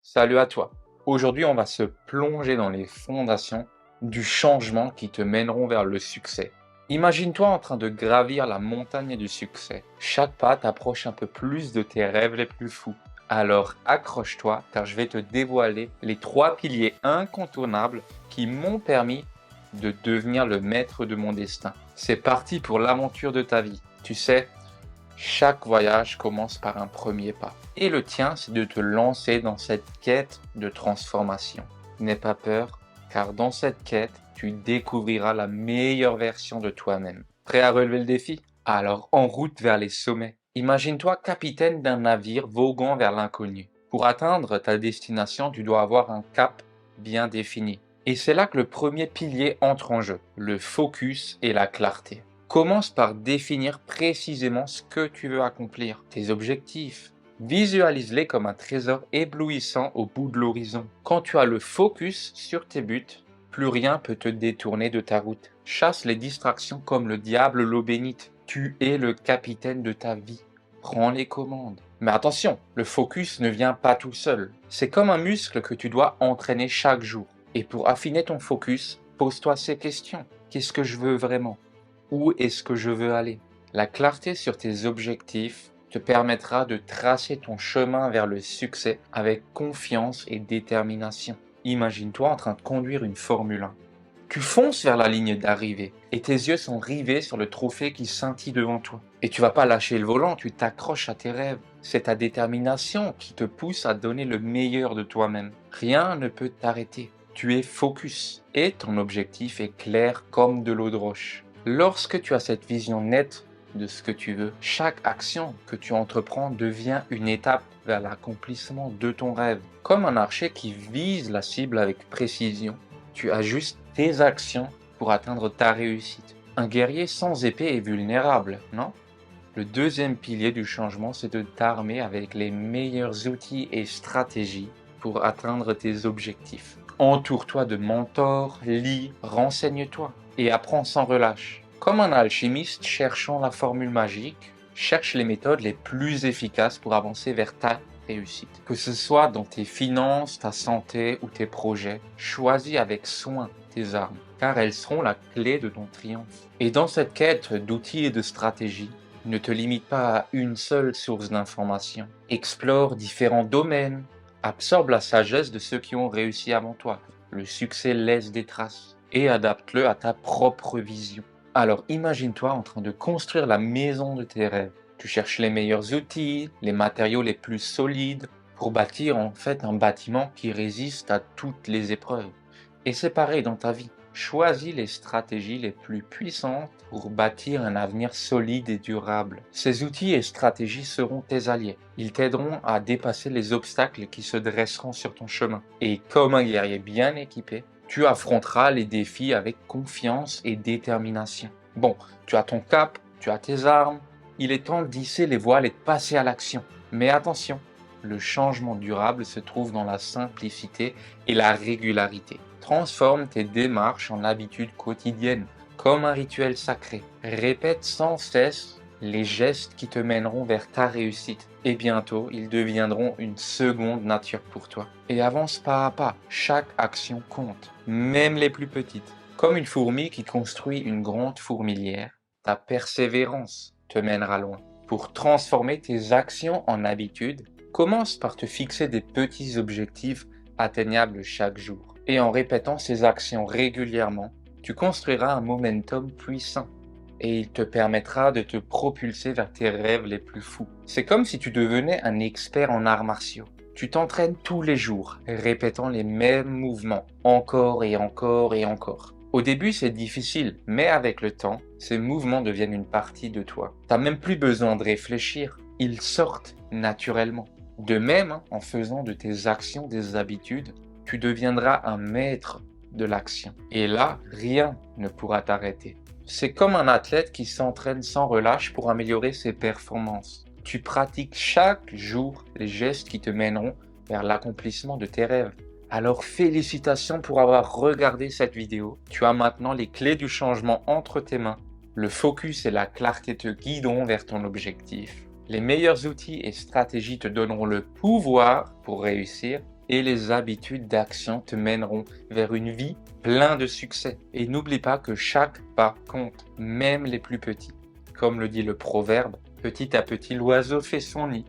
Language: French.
Salut à toi. Aujourd'hui, on va se plonger dans les fondations du changement qui te mèneront vers le succès. Imagine-toi en train de gravir la montagne du succès. Chaque pas t'approche un peu plus de tes rêves les plus fous. Alors accroche-toi car je vais te dévoiler les 3 piliers incontournables qui m'ont permis de devenir le maître de mon destin. C'est parti pour l'aventure de ta vie. Tu sais, chaque voyage commence par un premier pas. Et le tien, c'est de te lancer dans cette quête de transformation. N'aie pas peur, car dans cette quête, tu découvriras la meilleure version de toi-même. Prêt à relever le défi? Alors, en route vers les sommets. Imagine-toi capitaine d'un navire voguant vers l'inconnu. Pour atteindre ta destination, tu dois avoir un cap bien défini. Et c'est là que le premier pilier entre en jeu, le focus et la clarté. Commence par définir précisément ce que tu veux accomplir, tes objectifs. Visualise-les comme un trésor éblouissant au bout de l'horizon. Quand tu as le focus sur tes buts, plus rien peut te détourner de ta route. Chasse les distractions comme le diable l'eau bénite. Tu es le capitaine de ta vie. Prends les commandes. Mais attention, le focus ne vient pas tout seul. C'est comme un muscle que tu dois entraîner chaque jour. Et pour affiner ton focus, pose-toi ces questions. Qu'est-ce que je veux vraiment? Où est-ce que je veux aller? La clarté sur tes objectifs te permettra de tracer ton chemin vers le succès avec confiance et détermination. Imagine-toi en train de conduire une Formule 1. Tu fonces vers la ligne d'arrivée et tes yeux sont rivés sur le trophée qui scintille devant toi. Et tu vas pas lâcher le volant, tu t'accroches à tes rêves. C'est ta détermination qui te pousse à donner le meilleur de toi-même. Rien ne peut t'arrêter. Tu es focus et ton objectif est clair comme de l'eau de roche. Lorsque tu as cette vision nette de ce que tu veux, chaque action que tu entreprends devient une étape vers l'accomplissement de ton rêve. Comme un archer qui vise la cible avec précision, tu ajustes tes actions pour atteindre ta réussite. Un guerrier sans épée est vulnérable, non? Le deuxième pilier du changement, c'est de t'armer avec les meilleurs outils et stratégies pour atteindre tes objectifs. Entoure-toi de mentors, lis, renseigne-toi et apprends sans relâche. Comme un alchimiste cherchant la formule magique, cherche les méthodes les plus efficaces pour avancer vers ta réussite. Que ce soit dans tes finances, ta santé ou tes projets, choisis avec soin tes armes, car elles seront la clé de ton triomphe. Et dans cette quête d'outils et de stratégies, ne te limite pas à une seule source d'information. Explore différents domaines, absorbe la sagesse de ceux qui ont réussi avant toi. Le succès laisse des traces et adapte-le à ta propre vision. Alors imagine-toi en train de construire la maison de tes rêves. Tu cherches les meilleurs outils, les matériaux les plus solides pour bâtir en fait un bâtiment qui résiste à toutes les épreuves. Et c'est pareil dans ta vie. Choisis les stratégies les plus puissantes pour bâtir un avenir solide et durable. Ces outils et stratégies seront tes alliés. Ils t'aideront à dépasser les obstacles qui se dresseront sur ton chemin. Et comme un guerrier bien équipé, tu affronteras les défis avec confiance et détermination. Bon, tu as ton cap, tu as tes armes, il est temps d'hisser les voiles et de passer à l'action. Mais attention, le changement durable se trouve dans la simplicité et la régularité. Transforme tes démarches en habitudes quotidiennes, comme un rituel sacré. Répète sans cesse les gestes qui te mèneront vers ta réussite. Et bientôt, ils deviendront une seconde nature pour toi. Et avance pas à pas. Chaque action compte, même les plus petites. Comme une fourmi qui construit une grande fourmilière, ta persévérance te mènera loin. Pour transformer tes actions en habitudes, commence par te fixer des petits objectifs atteignables chaque jour. Et en répétant ces actions régulièrement, tu construiras un momentum puissant et il te permettra de te propulser vers tes rêves les plus fous. C'est comme si tu devenais un expert en arts martiaux. Tu t'entraînes tous les jours, répétant les mêmes mouvements, encore et encore et encore. Au début, c'est difficile, mais avec le temps, ces mouvements deviennent une partie de toi. T'as même plus besoin de réfléchir, ils sortent naturellement. De même, en faisant de tes actions des habitudes, tu deviendras un maître de l'action. Et là, rien ne pourra t'arrêter. C'est comme un athlète qui s'entraîne sans relâche pour améliorer ses performances. Tu pratiques chaque jour les gestes qui te mèneront vers l'accomplissement de tes rêves. Alors félicitations pour avoir regardé cette vidéo. Tu as maintenant les clés du changement entre tes mains. Le focus et la clarté te guideront vers ton objectif. Les meilleurs outils et stratégies te donneront le pouvoir pour réussir et les habitudes d'action te mèneront vers une vie pleine de succès. Et n'oublie pas que chaque pas compte, même les plus petits. Comme le dit le proverbe, petit à petit l'oiseau fait son nid.